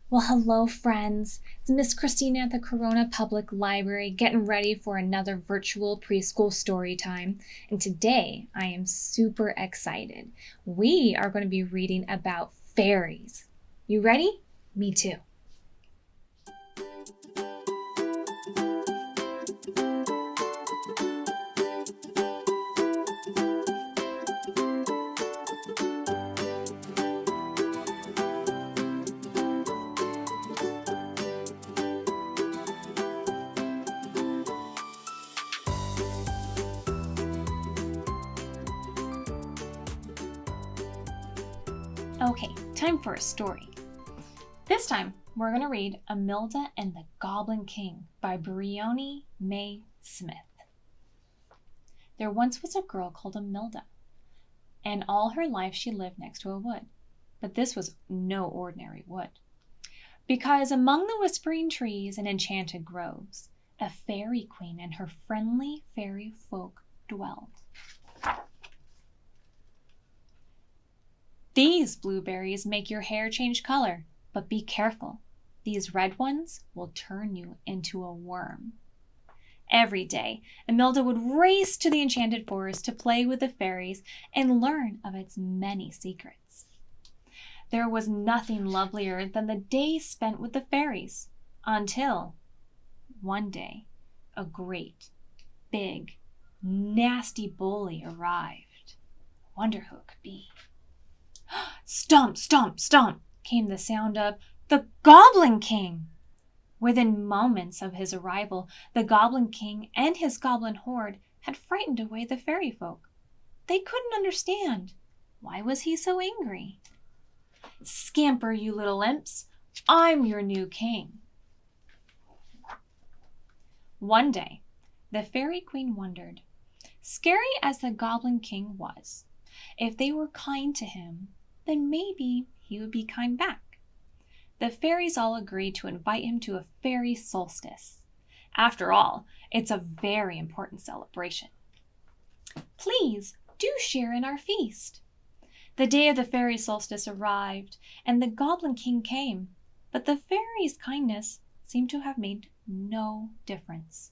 Well, hello, friends. It's Miss Kristina at the Corona Public Library getting ready for another virtual preschool story time. And today I am super excited. We are going to be reading about fairies. You ready? Me too. Okay, time for a story. This time, we're going to read Imelda and the Goblin King by Briony May Smith. There once was a girl called Imelda, and all her life she lived next to a wood. But this was no ordinary wood, because among the whispering trees and enchanted groves, a fairy queen and her friendly fairy folk dwelled. These blueberries make your hair change color, but be careful. These red ones will turn you into a worm. Every day, Imelda would race to the enchanted forest to play with the fairies and learn of its many secrets. There was nothing lovelier than the days spent with the fairies, until one day a great, big, nasty bully arrived. I wonder who it could be. Stomp, stomp, stomp came the sound of the Goblin King. Within moments of his arrival, the Goblin King and his goblin horde had frightened away the fairy folk. They couldn't understand. Why was he so angry? Scamper, you little imps. I'm your new king. One day, the fairy queen wondered, scary as the Goblin King was, if they were kind to him, then maybe he would be kind back. The fairies all agreed to invite him to a fairy solstice. After all, it's a very important celebration. Please do share in our feast. The day of the fairy solstice arrived, and the Goblin King came, but the fairies' kindness seemed to have made no difference.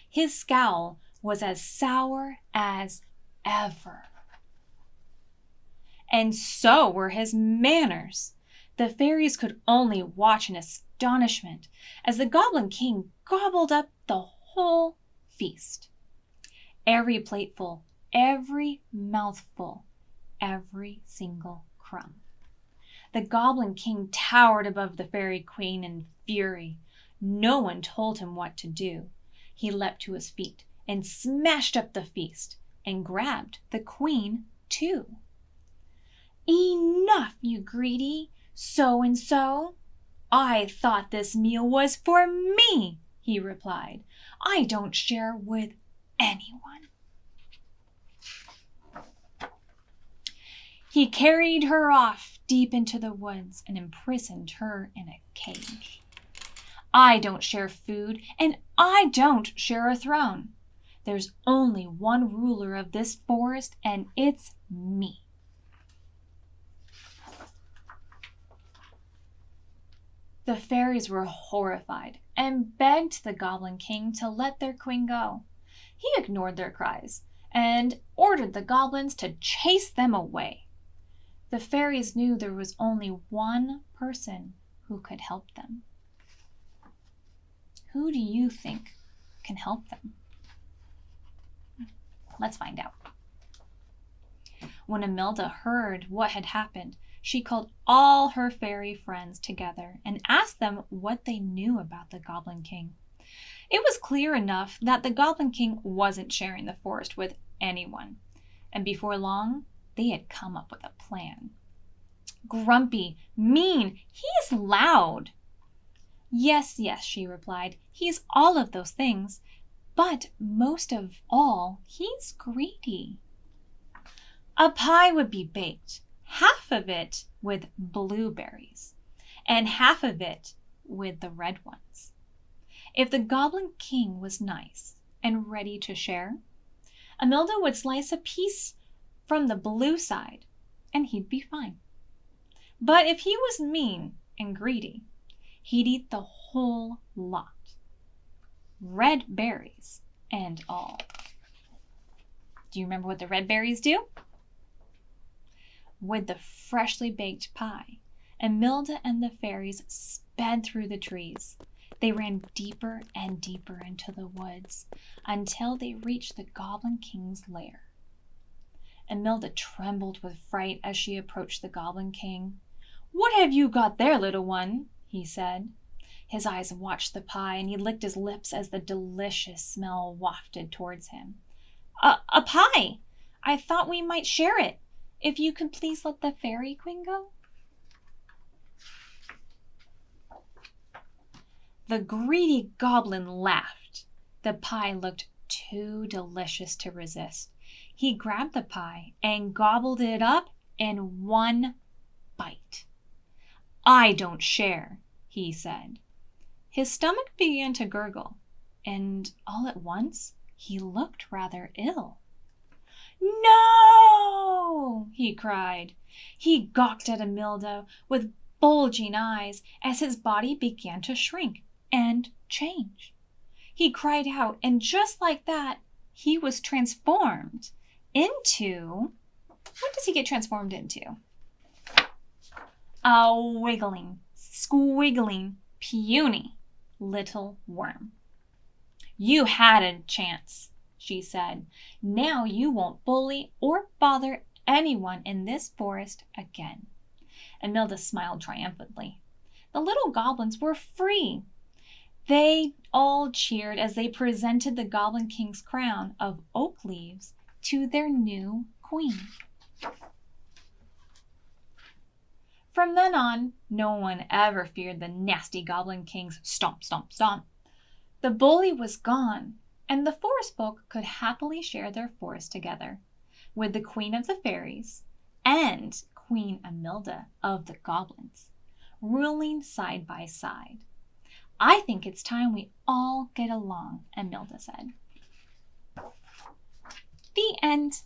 His scowl was as sour as ever. And so were his manners. The fairies could only watch in astonishment as the Goblin King gobbled up the whole feast. Every plateful, every mouthful, every single crumb. The Goblin King towered above the fairy queen in fury. No one told him what to do. He leapt to his feet and smashed up the feast and grabbed the queen too. Enough, you greedy so-and-so. I thought this meal was for me, he replied. I don't share with anyone. He carried her off deep into the woods and imprisoned her in a cage. I don't share food, and I don't share a throne. There's only one ruler of this forest, and it's me. The fairies were horrified and begged the Goblin King to let their queen go. He ignored their cries and ordered the goblins to chase them away. The fairies knew there was only one person who could help them. Who do you think can help them? Let's find out. When Imelda heard what had happened, she called all her fairy friends together and asked them what they knew about the Goblin King. It was clear enough that the Goblin King wasn't sharing the forest with anyone, and before long, they had come up with a plan. Grumpy, mean, he's loud. Yes, she replied, he's all of those things, but most of all, he's greedy. A pie would be baked, half of it with blueberries, and half of it with the red ones. If the Goblin King was nice and ready to share, Imelda would slice a piece from the blue side, and he'd be fine. But if he was mean and greedy, He'd eat the whole lot, red berries and all. Do you remember what the red berries do? With the freshly baked pie, Imelda and the fairies sped through the trees. They ran deeper and deeper into the woods until they reached the Goblin King's lair. Imelda trembled with fright as she approached the Goblin King. "What have you got there, little one?" he said. His eyes watched the pie, and he licked his lips as the delicious smell wafted towards him. A pie! I thought we might share it. If you could please let the Fairy Queen go." The greedy goblin laughed. The pie looked too delicious to resist. He grabbed the pie and gobbled it up in one bite. "I don't share," he said. His stomach began to gurgle, and all at once he looked rather ill. "No!" he cried. He gawked at Imelda with bulging eyes as his body began to shrink and change. He cried out, and just like that, he was transformed into... What does he get transformed into? A wiggling, squiggling, puny little worm. "You had a chance," she said. "Now you won't bully or bother anyone in this forest again." Imelda smiled triumphantly. The little goblins were free. They all cheered as they presented the Goblin King's crown of oak leaves to their new queen. From then on, no one ever feared the nasty Goblin King's stomp, stomp, stomp. The bully was gone, and the forest folk could happily share their forest together, with the Queen of the Fairies and Queen Imelda of the Goblins, ruling side by side. "I think it's time we all get along," Imelda said. The end.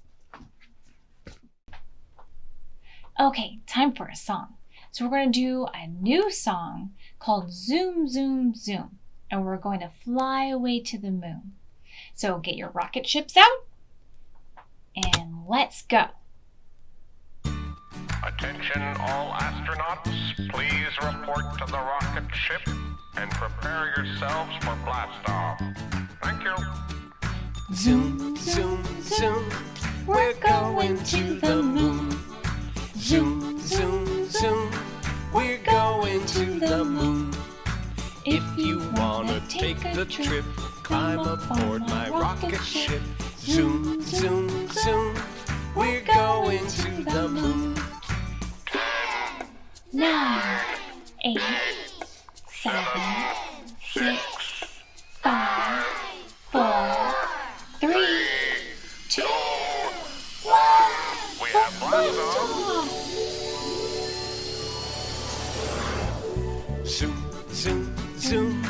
Okay, time for a song. So we're going to do a new song called Zoom, Zoom, Zoom, and we're going to fly away to the moon. So get your rocket ships out, and let's go. Attention all astronauts, please report to the rocket ship and prepare yourselves for blast off. Thank you. Zoom, zoom, zoom, we're going to the moon. Zoom, zoom, zoom, we're going to the moon. If you wanna take the trip, climb aboard my rocket ship. Zoom, zoom, zoom, we're going to the moon. 9, 8, 7, 6, 5, 4, 3, 2, 1. We have blast off. Zoom, zoom, zoom,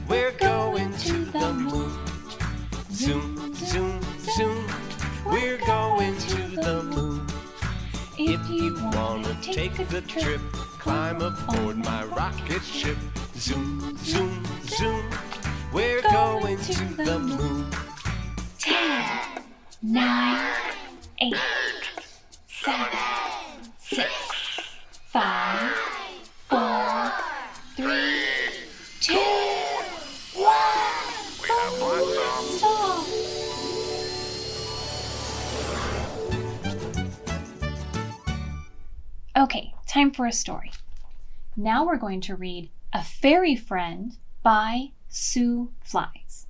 we're going to the moon. Zoom, zoom, zoom, we're going to the moon. If you wanna take the trip, climb aboard my rocket ship. Zoom, zoom, zoom, we're going to the moon. 10, 9, 8, 7, 6, 5, 4, 3, 2, 1. We have blast off. Stop. Okay, time for a story. Now we're going to read A Fairy Friend by Sue Flies.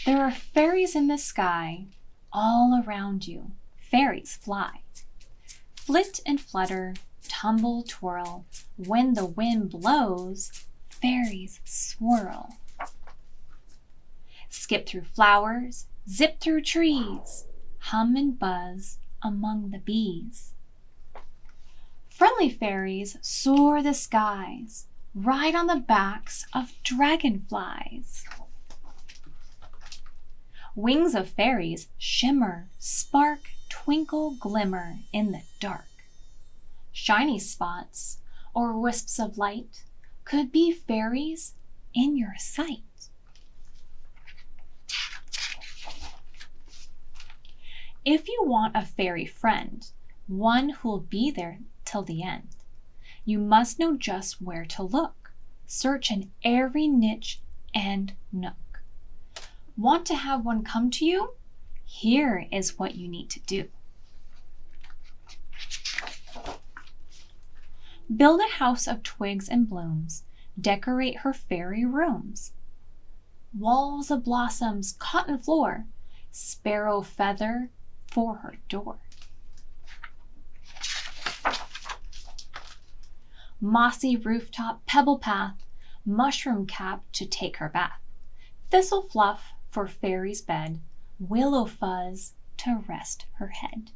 There are fairies in the sky all around you. Fairies fly. Flit and flutter, tumble, twirl. When the wind blows, fairies swirl. Skip through flowers, zip through trees, hum and buzz among the bees. Friendly fairies soar the skies, ride on the backs of dragonflies. Wings of fairies shimmer, spark, twinkle, glimmer in the dark. Shiny spots or wisps of light could be fairies in your sight. If you want a fairy friend, one who'll be there till the end, you must know just where to look. Search in every niche and nook. Want to have one come to you? Here is what you need to do. Build a house of twigs and blooms. Decorate her fairy rooms. Walls of blossoms, cotton floor, sparrow feather for her door. Mossy rooftop, pebble path, mushroom cap to take her bath. Thistle fluff for fairy's bed, willow fuzz to rest her head.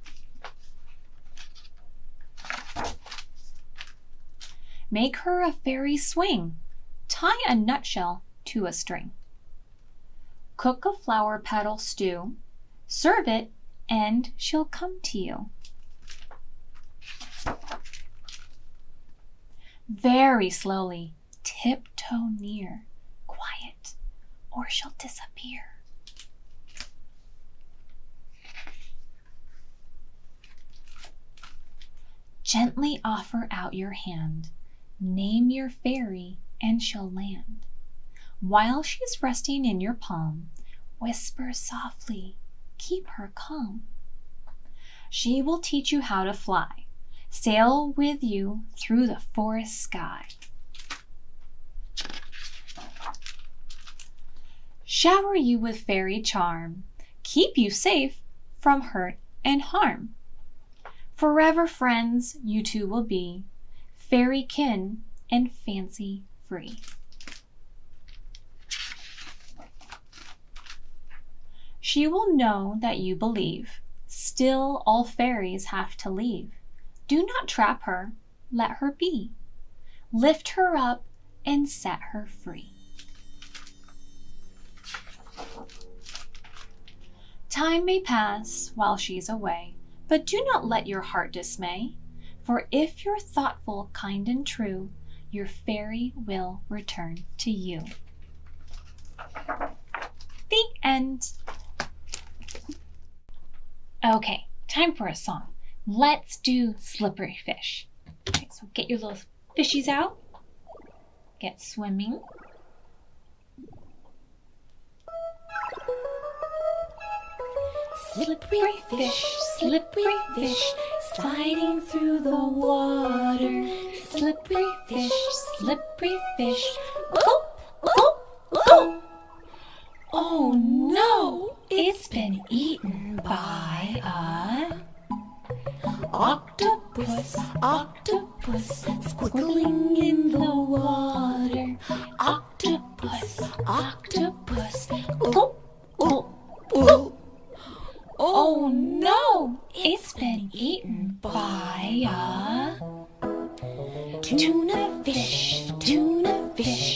Make her a fairy swing. Tie a nutshell to a string. Cook a flower petal stew. Serve it and she'll come to you. Very slowly, tiptoe near, quiet, or she'll disappear. Gently offer out your hand. Name your fairy and she'll land. While she's resting in your palm, whisper softly, keep her calm. She will teach you how to fly, sail with you through the forest sky. Shower you with fairy charm, keep you safe from hurt and harm. Forever friends you two will be, fairy kin and fancy free. She will know that you believe, still all fairies have to leave. Do not trap her, let her be. Lift her up and set her free. Time may pass while she's away, but do not let your heart dismay. For if you're thoughtful, kind, and true, your fairy will return to you. The end. Okay, time for a song. Let's do Slippery Fish. Okay, so get your little fishies out. Get swimming. Slippery fish, sliding through the water. Slippery fish, go, go, go. Oh no, it's been eaten by a octopus, squiggling in the water. Octopus, go, go, go. Oh no, it's been eaten by a tuna fish,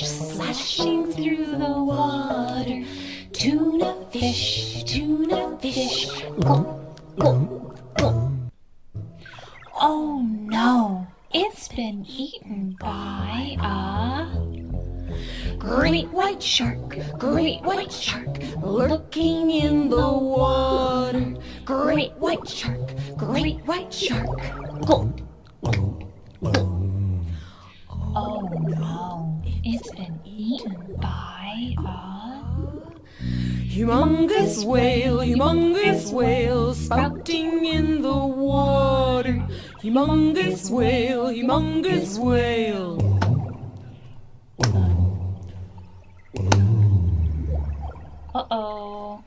splashing through the water. Tuna fish, go, go, go. Oh no, it's been eaten by a great white shark, lurking in the water. Great white shark, go, go, go. Oh no, it's been eaten by a humongous whale, spouting in the water. Humongous whale. Uh-oh.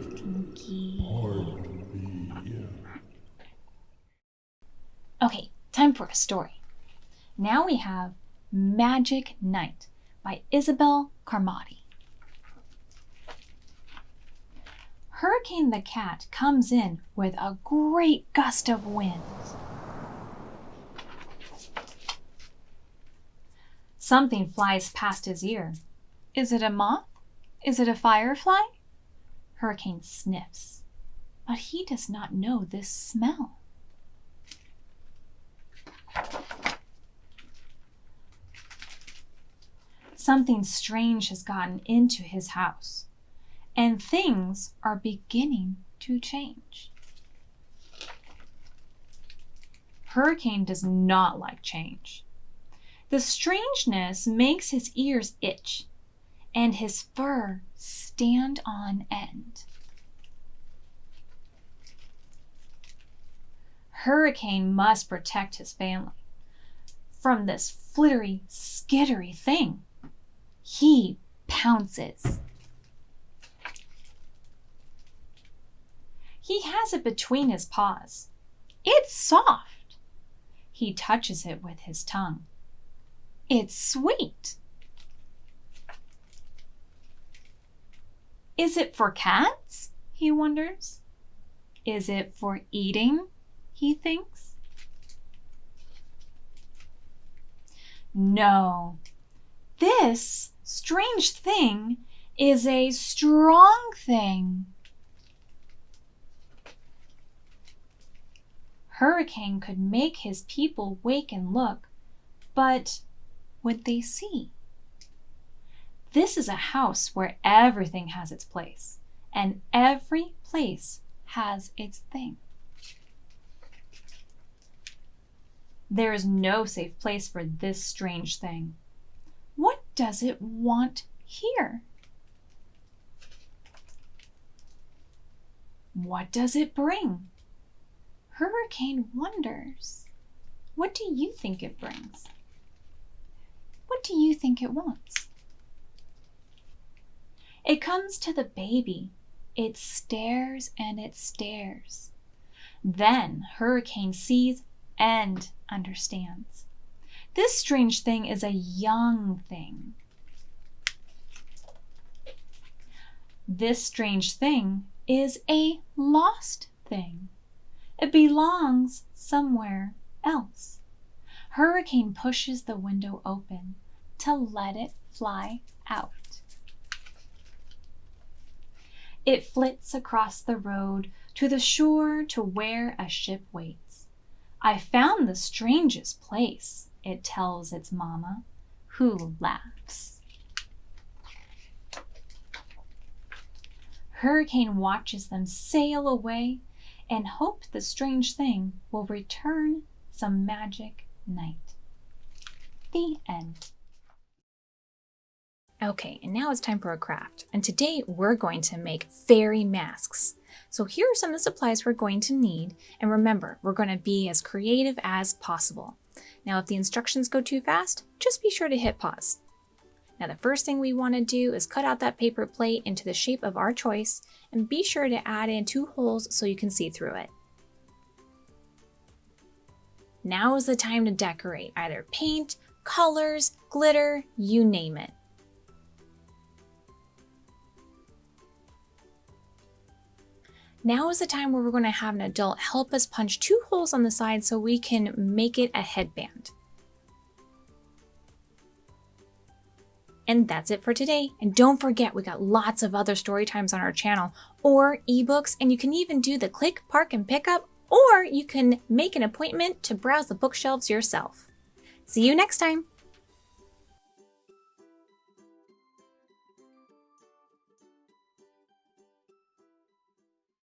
Stinky. Okay, time for a story. Now we have Magic Night by Isobelle Carmody. Hurricane the cat comes in with a great gust of wind. Something flies past his ear. Is it a moth? Is it a firefly? Hurricane sniffs, but he does not know this smell. Something strange has gotten into his house, and things are beginning to change. Hurricane does not like change. The strangeness makes his ears itch and his fur stand on end. Hurricane must protect his family from this flittery, skittery thing. He pounces. He has it between his paws. It's soft. He touches it with his tongue. It's sweet. Is it for cats? He wonders. Is it for eating? He thinks. No, this strange thing is a strong thing. Hurricane could make his people wake and look, but would they see? This is a house where everything has its place, and every place has its thing. There is no safe place for this strange thing. What does it want here? What does it bring? Hurricane wonders. What do you think it brings? What do you think it wants? It comes to the baby. It stares and it stares. Then Hurricane sees and understands. This strange thing is a young thing. This strange thing is a lost thing. It belongs somewhere else. Hurricane pushes the window open to let it fly out. It flits across the road to the shore to where a ship waits. I found the strangest place, it tells its mama, who laughs. Hurricane watches them sail away and hopes the strange thing will return some magic night. The end. Okay, and now it's time for a craft. And today we're going to make fairy masks. So here are some of the supplies we're going to need. And remember, we're going to be as creative as possible. Now, if the instructions go too fast, just be sure to hit pause. Now, the first thing we want to do is cut out that paper plate into the shape of our choice and be sure to add in 2 holes so you can see through it. Now is the time to decorate, either paint, colors, glitter, you name it. Now is the time where we're going to have an adult help us punch 2 holes on the side so we can make it a headband. And that's it for today. And don't forget, we got lots of other story times on our channel or ebooks, and you can even do the click, park, and pick up, or you can make an appointment to browse the bookshelves yourself. See you next time.